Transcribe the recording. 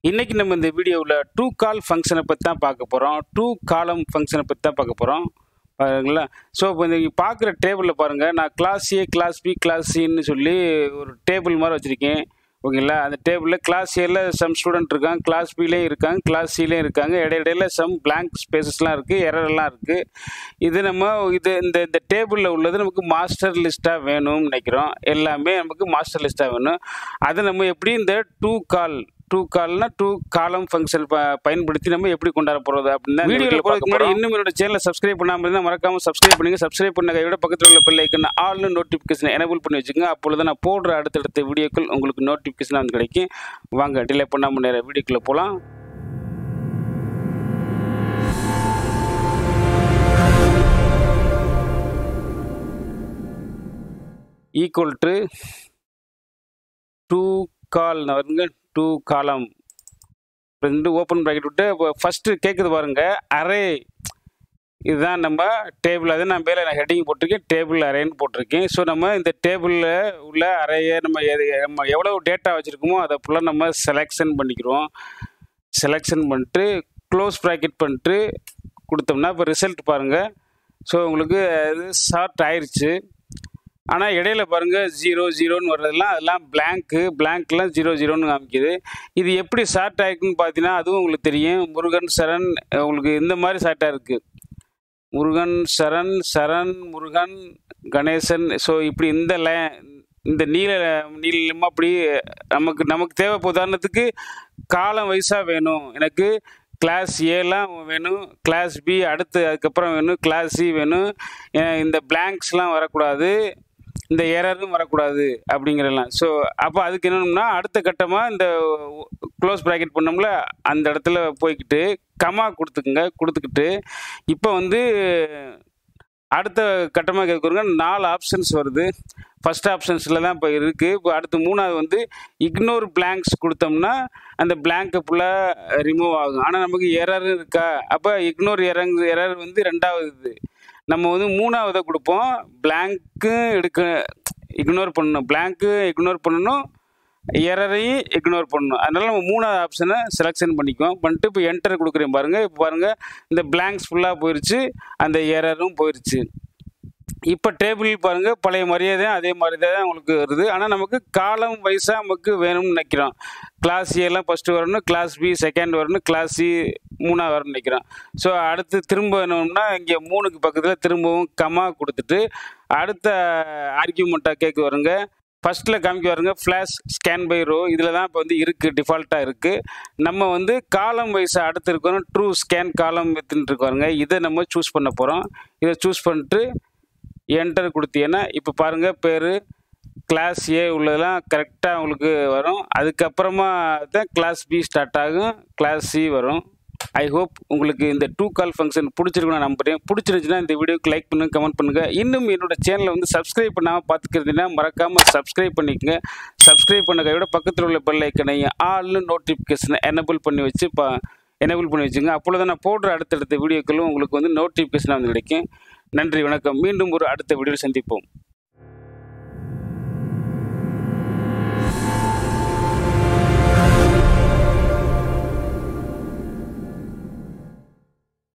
இன்னைக்கு நம்ம இந்த வீடியோவில் டூ கால் ஃபங்க்ஷனை பற்றி தான் பார்க்க போகிறோம். டூ காலம் ஃபங்க்ஷனை பற்றி தான் பார்க்க போகிறோம். பாருங்களா. ஸோ இப்போ நீங்கள் பார்க்குற டேபிளில் பாருங்கள், நான் கிளாஸ் ஏ, கிளாஸ் பி, கிளாஸ் சின்னு சொல்லி ஒரு டேபிள் மாதிரி வச்சுருக்கேன். ஓகேங்களா. அந்த டேபிளில் கிளாஸ் ஏல சம் ஸ்டூடெண்ட் இருக்காங்க, கிளாஸ் பிலேயும் இருக்காங்க, கிளாஸ் சிலேயும் இருக்காங்க. இடையில சம் பிளாங்க் ஸ்பேசஸ்லாம் இருக்குது, எரர்லாம் இருக்குது. இந்த டேபிளில் உள்ளது நமக்கு மாஸ்டர் லிஸ்ட்டாக வேணும்னு நினைக்கிறோம். எல்லாமே நமக்கு மாஸ்டர் லிஸ்ட்டாக வேணும். அதை நம்ம எப்படி இந்த டூ கால்னா டூ காலம் ஃபங்க்ஷன் பயன்படுத்தி நம்ம எப்படி கொண்டாட போகிறது அப்படின்னா வீடியோவில் போகிறதுக்கு முன்னாடி இன்னும் என்னோட சேனலை சப்ஸ்கிரைப் பண்ணாமல் இருந்தால் மறக்காமல் சப்ஸ்கிரைப் பண்ணுங்கள். சப்ஸ்கிரைப் பண்ண கையோட பக்கத்தில் உள்ள பெல் ஐக்கன் ஆல்னு நோட்டிஃபிகேஷன் எனேபிள் பண்ணி வச்சுக்கோங்க. அப்பொழுது நான் போடுற அடுத்தடுத்த வீடியோக்கள் உங்களுக்கு நோட்டிஃபிகேஷனாக வந்து கிடைக்கும். வாங்க டிலே பண்ணாமல் நேர வீடியோக்குள்ளே போகலாம். ஈக்குவல் டு டூ கால் வருங்க, டூ காலம் ரெண்டு ஓப்பன் ப்ராக்கெட் விட்டு இப்போ ஃபஸ்ட்டு கேட்குது பாருங்க, அரே. இதுதான் நம்ம டேபிள். அதை நான் மேலே ஹெட்டிங் போட்டிருக்கேன், டேபிள் அரேன்னு போட்டிருக்கேன். ஸோ நம்ம இந்த டேபிளில் உள்ள அரேயை நம்ம எவ்வளோ டேட்டா வச்சுருக்கோமோ அதை ஃபுல்லாக நம்ம செலெக்ஷன் பண்ணிக்கிறோம். செலெக்ஷன் பண்ணிட்டு க்ளோஸ் ப்ராக்கெட் பண்ணிட்டு கொடுத்தோம்னா இப்போ ரிசல்ட் பாருங்கள். ஸோ உங்களுக்கு அது ஷார்ட் ஆயிடுச்சு. ஆனால் இடையில பாருங்கள் 0 வர்றதெல்லாம் அதெல்லாம் பிளாங்க்லாம் 0 காமிக்குது. இது எப்படி ஷார்ட் ஆகிருக்குன்னு பார்த்தீங்கன்னா அதுவும் உங்களுக்கு தெரியும். முருகன் சரண் உங்களுக்கு இந்த மாதிரி ஷார்ட்டாக இருக்குது. முருகன் சரண் முருகன் கணேசன். ஸோ இப்படி இந்த நீளமாக அப்படி நமக்கு தேவை. உதாரணத்துக்கு காலம் வைஸாக வேணும். எனக்கு கிளாஸ் ஏலாம் வேணும், கிளாஸ் பி அதுக்கப்புறம் வேணும், கிளாஸ் சி வேணும். இந்த பிளாங்க்ஸ்லாம் வரக்கூடாது, இந்த எரரும் வரக்கூடாது அப்படிங்கிறலாம். ஸோ அப்போ அதுக்கு என்னன்னா அடுத்த கட்டமாக இந்த க்ளோஸ் ப்ராக்கெட் பண்ணோம்ல அந்த இடத்துல போய்கிட்டு கமா கொடுத்துக்கிட்டு இப்போ அடுத்த கட்டமாக கேட்குறங்க 4 ஆப்ஷன்ஸ் வருது. ஃபஸ்ட் ஆப்ஷன்ஸில் தான் இப்போ இருக்குது. இப்போ அடுத்து 3வது இக்னோர் பிளாங்க்ஸ் கொடுத்தோம்னா அந்த பிளாங்கை ஃபுல்லாக ரிமூவ் ஆகும். ஆனால் நமக்கு எரர் இருக்கா, அப்போ இக்னோர் எரர் 2வது. நம்ம 3வது கொடுப்போம், பிளாங்க்கு இக்னோர் பண்ணணும், எரரையும் இக்னோர் பண்ணணும். அதனால நம்ம 3வது ஆப்ஷனை செலெக்ஷன் பண்ணிட்டு இப்போ என்டர் கொடுக்குறேன் பாருங்கள். இப்போ பாருங்கள் இந்த பிளாங்க்ஸ் ஃபுல்லாக போயிடுச்சு, அந்த எரரும் போயிடுச்சு. இப்போ டேபிள் பாருங்கள் பழைய மாதிரியே தான், அதே மாதிரி தான் உங்களுக்கு வருது. ஆனால் நமக்கு காலம் வைஸாக நமக்கு வேணும்னு நினைக்கிறோம். கிளாஸ் ஏலாம் ஃபஸ்ட்டு வரணும், கிளாஸ் பி செகண்ட் வரணும், கிளாஸ் சி 3வது வரணும்னு நினைக்கிறோம். ஸோ அடுத்து திரும்ப வேணும்னா இங்கே 3க்கு பக்கத்தில் திரும்பவும் கமா கொடுத்துட்டு அடுத்த ஆர்கியூமெண்ட்டாக கேட்க வருங்க. ஃபஸ்ட்டில் காமிக்க வருங்க ஃப்ளாஷ் ஸ்கேன் பை ரோ. இதில் தான் இப்போ இருக்குது, டிஃபால்ட்டாக இருக்குது. நம்ம காலம் வைஸாக அடுத்து இருக்கணும், ட்ரூ ஸ்கேன் காலம் வித்துன்னு இருக்காருங்க. இதை நம்ம சூஸ் பண்ண போகிறோம். இதை சூஸ் பண்ணிட்டு என்டர் கொடுத்தீங்கன்னா இப்போ பாருங்கள் பேர் கிளாஸ் ஏ உள்ளதெல்லாம் கரெக்டாக உங்களுக்கு வரும். அதுக்கப்புறமா தான் கிளாஸ் பி ஸ்டார்ட் ஆகும், கிளாஸ் சி வரும். ஐ ஹோப் உங்களுக்கு இந்த டூ கால் ஃபங்க்ஷன் பிடிச்சிருக்குன்னு நான் நம்புகிறேன். பிடிச்சிருந்துச்சுன்னா இந்த வீடியோக்கு லைக் பண்ணுங்கள், கமெண்ட் பண்ணுங்கள். இன்னும் என்னோடய சேனலை சப்ஸ்கிரைப் பண்ணாமல் பார்த்துக்கிறதுனா மறக்காமல் சப்ஸ்கிரைப் பண்ணிக்கோங்க. சப்ஸ்கிரைப் பண்ண கையோட பக்கத்தில் உள்ள பெல் ஐக்கனை ஆல்னு நோட்டிஃபிகேஷனை எனேபிள் பண்ணி வச்சுங்க. அப்பொழுது நான் போடுற அடுத்தடுத்த வீடியோக்களும் உங்களுக்கு நோட்டிஃபிகேஷனாக கிடைக்கும். நன்றி, வணக்கம். மீண்டும் ஒரு அடுத்த வீடியோவில் சந்திப்போம்.